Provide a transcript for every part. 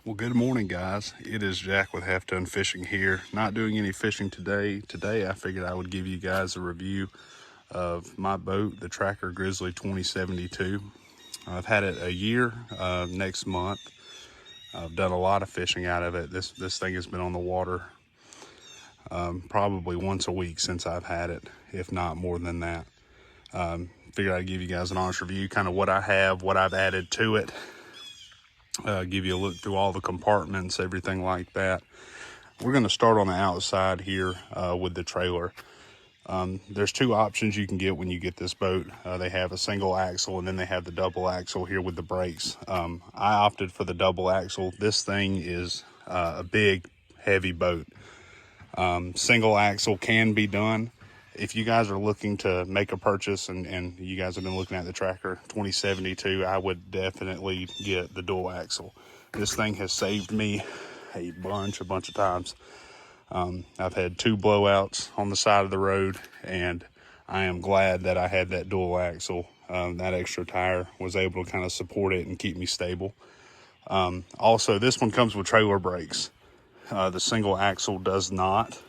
Well, good morning, guys. It is Jack with Half Ton Fishing here. Not doing any fishing today. Today, I figured I would give you guys a review of my boat, the Tracker Grizzly 2072. I've had it a year next month. I've done a lot of fishing out of it. This thing has been on the water probably once a week since I've had it, if not more than that. Figured I'd give you guys an honest review, kind of what I have, what I've added to it. Give you a look through all the compartments, everything like that. We're going to start on the outside here with the trailer. There's two options you can get when you get this boat. They have a single axle and then they have the double axle here with the brakes. I opted for the double axle. This thing is a big, heavy boat. Single axle can be done. If you guys are looking to make a purchase and you guys have been looking at the Tracker 2072, I would definitely get the dual axle. This thing has saved me a bunch of times. I've had 2 blowouts on the side of the road, and I am glad that I had that dual axle. That extra tire was able to kind of support it and keep me stable. Also, this one comes with trailer brakes. The single axle does not.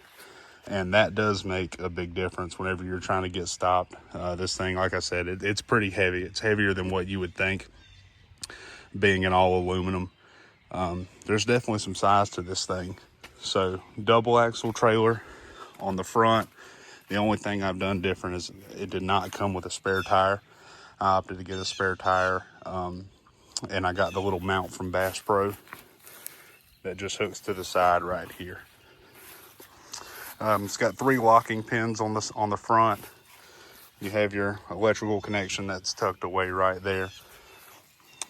And that does make a big difference whenever you're trying to get stopped. This thing, like I said, it's pretty heavy. It's heavier than what you would think, being an all aluminum. There's definitely some size to this thing. So double axle trailer on the front. The only thing I've done different is it did not come with a spare tire. I opted to get a spare tire, and I got the little mount from Bass Pro that just hooks to the side right here. It's got 3 locking pins on the front. You have your electrical connection that's tucked away right there.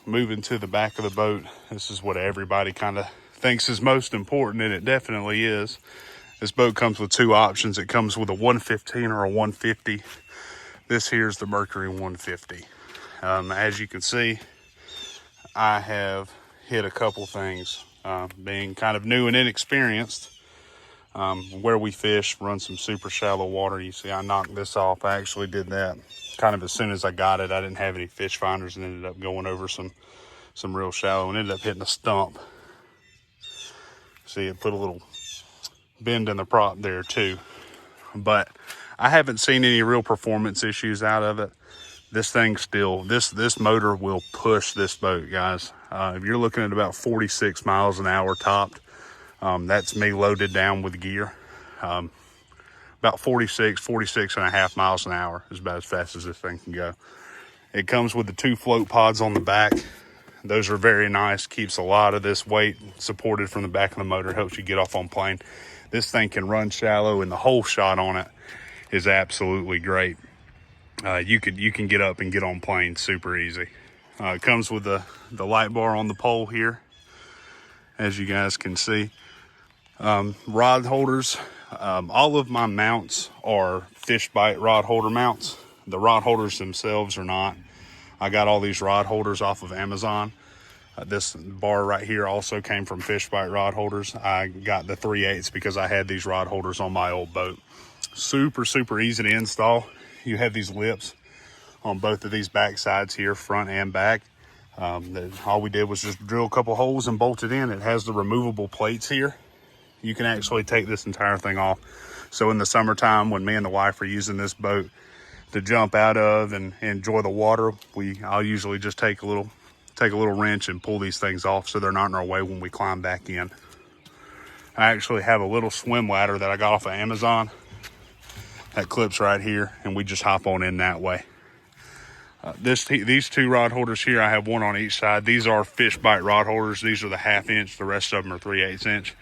Moving to the back of the boat, this is what everybody kind of thinks is most important, and it definitely is. This boat comes with 2 options. It comes with a 115 or a 150. This here is the Mercury 150. As you can see, I have hit a couple things. Being kind of new and inexperienced, where we fish, run some super shallow water. You see I knocked this off. I actually did that kind of as soon as I got it. I didn't have any fish finders and ended up going over some real shallow and ended up hitting a stump. See, it put a little bend in the prop there too. But I haven't seen any real performance issues out of it. This thing still, this motor will push this boat, guys. If you're looking at about 46 miles an hour topped, that's me loaded down with gear. About 46 and a half miles an hour is about as fast as this thing can go. It comes with the 2 float pods on the back. Those are very nice. Keeps a lot of this weight supported from the back of the motor. Helps you get off on plane. This thing can run shallow, and the hole shot on it is absolutely great. You can get up and get on plane super easy. It comes with the light bar on the pole here, as you guys can see. Rod holders, all of my mounts are fish bite rod holder mounts. The rod holders themselves are not. I got all these rod holders off of Amazon. This bar right here also came from fish bite rod holders. I got the 3/8 because I had these rod holders on my old boat. Super easy to install. You have these lips on both of these back sides here, front and back. All we did was just drill a couple holes and bolt it in. It has the removable plates here. You can actually take this entire thing off. So in the summertime, when me and the wife are using this boat to jump out of and enjoy the water, I'll usually just take a little wrench and pull these things off so they're not in our way when we climb back in. I actually have a little swim ladder that I got off of Amazon that clips right here, and we just hop on in that way. These 2 rod holders here, I have one on each side. These are fish bite rod holders. These are the 1/2 inch. The rest of them are 3/8 inch.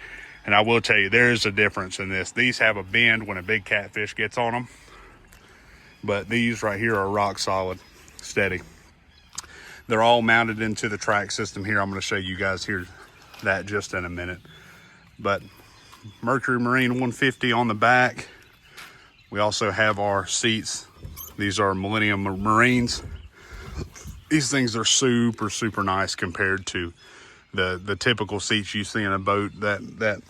And I will tell you, there is a difference in this. These have a bend when a big catfish gets on them, but these right here are rock solid, steady. They're all mounted into the track system here. I'm going to show you guys here that just in a minute. But Mercury Marine 150 on the back. We also have our seats. These are Millennium Marines. These things are super nice compared to the typical seats you see in a boat. That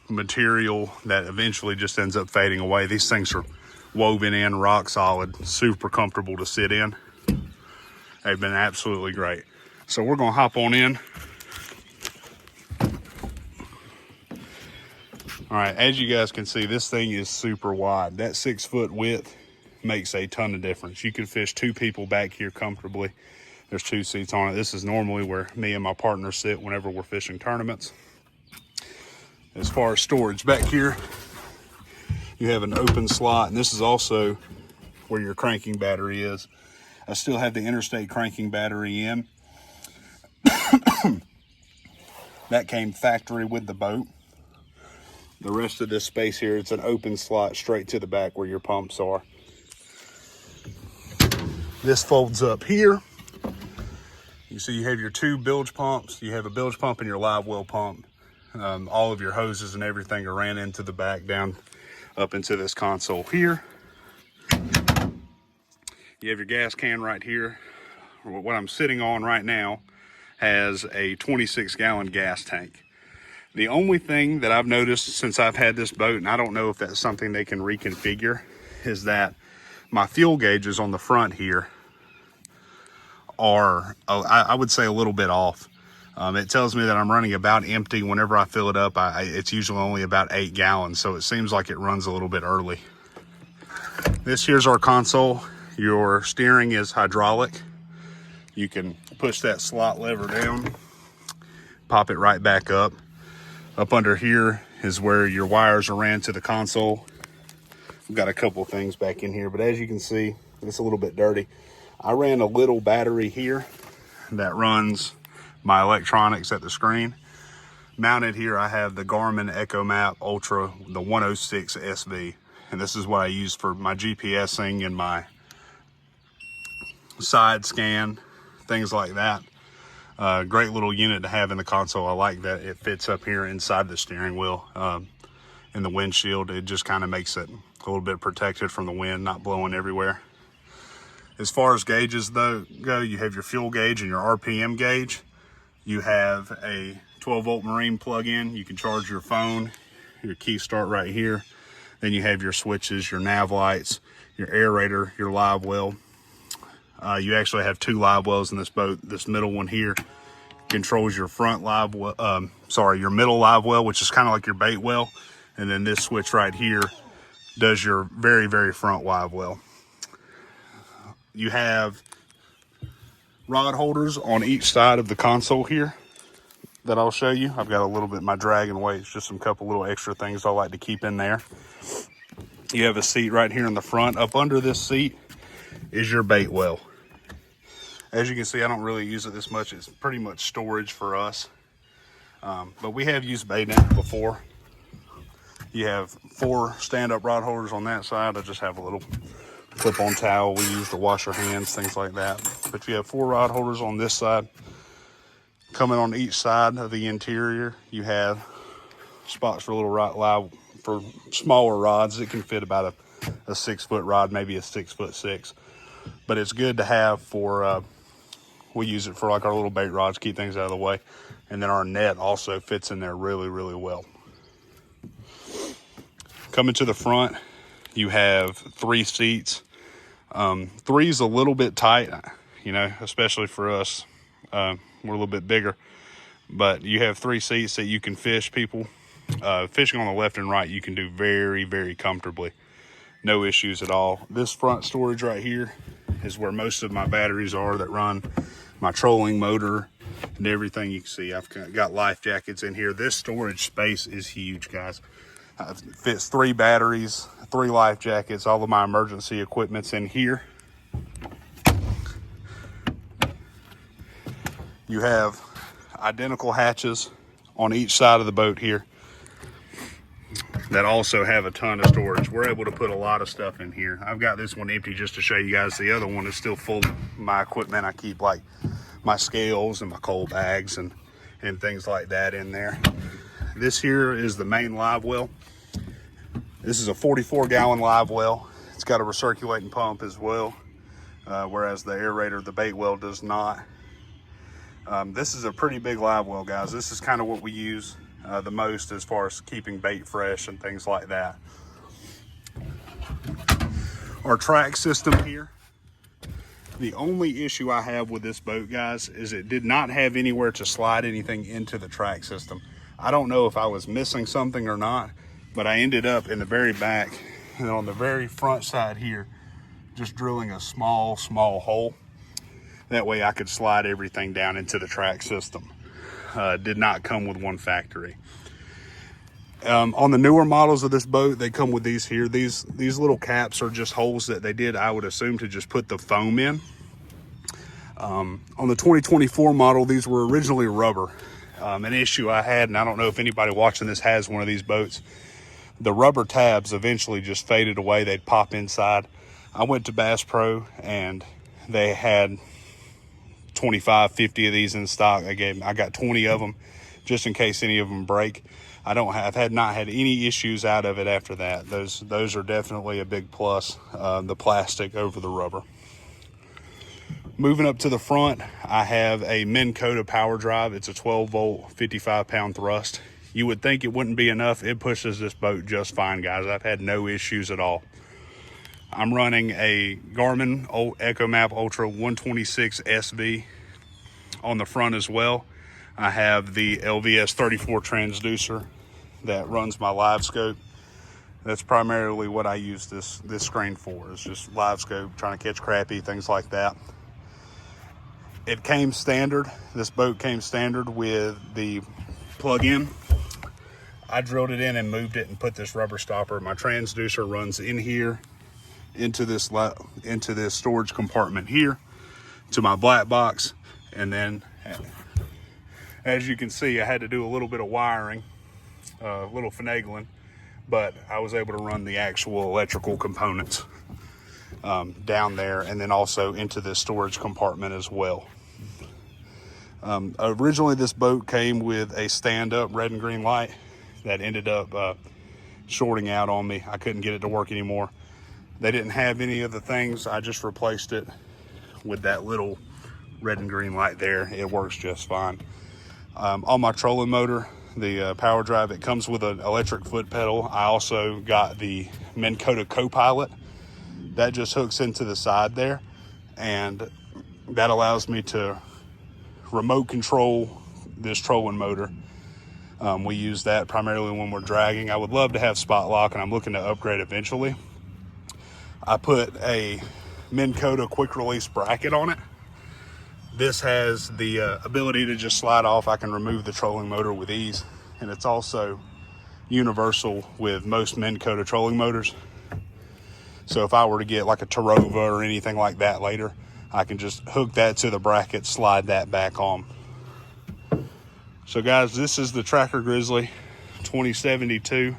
material that eventually just ends up fading away. These things are woven in, rock solid, super comfortable to sit in. They've been absolutely great. So we're gonna hop on in All right, as you guys can see, this thing is super wide. That 6 foot width makes a ton of difference. You can fish 2 people back here comfortably. There's 2 seats on it. This is normally where me and my partner sit whenever we're fishing tournaments. As far as storage back here, you have an open slot, and this is also where your cranking battery is. I still have the interstate cranking battery in. That came factory with the boat. The rest of this space here, it's an open slot straight to the back where your pumps are. This folds up here. You see you have your 2 bilge pumps. You have a bilge pump and your live well pump. All of your hoses and everything are ran into the back down up into this console here. You have your gas can right here. What I'm sitting on right now has a 26-gallon gas tank. The only thing that I've noticed since I've had this boat, and I don't know if that's something they can reconfigure, is that my fuel gauges on the front here are, I would say, a little bit off. It tells me that I'm running about empty. Whenever I fill it up, it's usually only about 8 gallons, so it seems like it runs a little bit early. This here's our console. Your steering is hydraulic. You can push that slot lever down, pop it right back up. Up under here is where your wires are ran to the console. We've got a couple of things back in here, but as you can see, it's a little bit dirty. I ran a little battery here that runs my electronics at the screen. Mounted here, I have the Garmin EchoMap Ultra, the 106 SV, and this is what I use for my GPSing and my side scan, things like that. Great little unit to have in the console. I like that it fits up here inside the steering wheel in the windshield. It just kind of makes it a little bit protected from the wind, not blowing everywhere. As far as gauges though go, you have your fuel gauge and your RPM gauge. You have a 12-volt marine plug-in. You can charge your phone, your key start right here. Then you have your switches, your nav lights, your aerator, your live well. You actually have 2 live wells in this boat. This middle one here controls your front live well, your middle live well, which is kind of like your bait well. And then this switch right here does your very, very front live well. You have rod holders on each side of the console here that I'll show you. I've got a little bit, my dragon weights, just some couple little extra things I like to keep in there. You have a seat right here in the front. Up under this seat is your bait well. As you can see, I don't really use it this much. It's pretty much storage for us. But we have used bait net before. You have 4 stand-up rod holders on that side. I just have a little clip-on towel we use to wash our hands, things like that. But you have 4 rod holders on this side. Coming on each side of the interior, you have spots for little live, for smaller rods. It can fit about a 6 foot rod, maybe a 6'6". But it's good to have for, we use it for like our little bait rods, keep things out of the way. And then our net also fits in there really, really well. Coming to the front, you have 3 seats. 3 is a little bit tight, you know, especially for us. We're a little bit bigger, but you have 3 seats that you can fish people. Fishing on the left and right, you can do very, very comfortably. No issues at all. This front storage right here is where most of my batteries are that run my trolling motor and everything. You can see I've got life jackets in here. This storage space is huge, guys. It fits 3 batteries, 3 life jackets, all of my emergency equipment's in here. You have identical hatches on each side of the boat here that also have a ton of storage. We're able to put a lot of stuff in here. I've got this one empty just to show you guys. The other one is still full of my equipment. I keep like my scales and my coal bags and things like that in there. This here is the main live well. This is a 44-gallon live well. It's got a recirculating pump as well, whereas the aerator, the bait well, does not. This is a pretty big live well, guys. This is kind of what we use the most as far as keeping bait fresh and things like that. Our track system here. The only issue I have with this boat, guys, is it did not have anywhere to slide anything into the track system. I don't know if I was missing something or not. But I ended up in the very back and on the very front side here, just drilling a small hole. That way I could slide everything down into the track system. Did not come with one factory. On the newer models of this boat, they come with these here. These little caps are just holes that they did, I would assume, to just put the foam in. On the 2024 model, these were originally rubber. An issue I had, and I don't know if anybody watching this has one of these boats, the rubber tabs eventually just faded away. They'd pop inside. I went to Bass Pro and they had 25, 50 of these in stock. I got 20 of them just in case any of them break. I've not had any issues out of it after that. Those are definitely a big plus, the plastic over the rubber. Moving up to the front, I have a Minn Kota power drive. It's a 12 volt, 55 pound thrust. You would think it wouldn't be enough. It pushes this boat just fine, guys. I've had no issues at all. I'm running a Garmin EchoMap Ultra 126 SV on the front as well. I have the LVS 34 transducer that runs my live scope. That's primarily what I use this screen for, is just live scope, trying to catch crappie, things like that. It came standard. This boat came standard with the plug-in. I drilled it in and moved it and put this rubber stopper. My transducer runs in here into this storage compartment here to my black box, and then as you can see, I had to do a little bit of wiring, a little finagling, but I was able to run the actual electrical components down there and then also into this storage compartment as well. Originally this boat came with a stand-up red and green light that ended up shorting out on me. I couldn't get it to work anymore. They didn't have any of the things. I just replaced it with that little red and green light there. It works just fine. On my trolling motor, the power drive, it comes with an electric foot pedal. I also got the Minn Kota Copilot. That just hooks into the side there, and that allows me to remote control this trolling motor. We use that primarily when we're dragging. I would love to have spot lock, and I'm looking to upgrade eventually. I put a Minn Kota quick release bracket on it. This has the ability to just slide off. I can remove the trolling motor with ease, and it's also universal with most Minn Kota trolling motors. So if I were to get like a Tarova or anything like that later, I can just hook that to the bracket, slide that back on. So guys, this is the Tracker Grizzly 2072.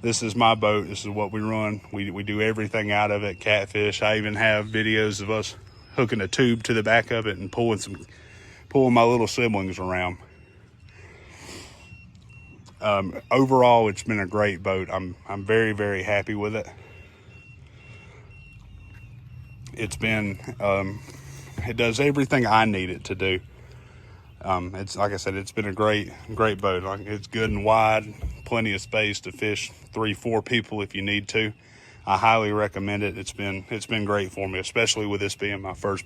This is my boat. This is what we run. We do everything out of it, catfish. I even have videos of us hooking a tube to the back of it and pulling my little siblings around. Overall, it's been a great boat. I'm very, very happy with it. It's been, it does everything I need it to do. It's like I said, it's been a great boat. Like, it's good and wide, plenty of space to fish 3-4 people if you need to. I highly recommend it. It's been great for me, especially with this being my first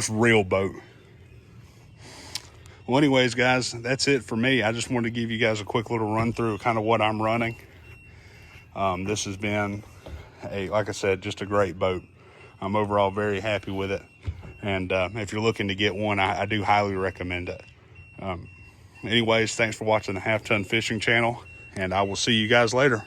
real boat. Well, anyways, guys, that's it for me. I just wanted to give you guys a quick little run through of kind of what I'm running. This has been like I said, just a great boat. I'm overall very happy with it. And if you're looking to get one, I do highly recommend it. Anyways, thanks for watching the Half Ton Fishing Channel, and I will see you guys later.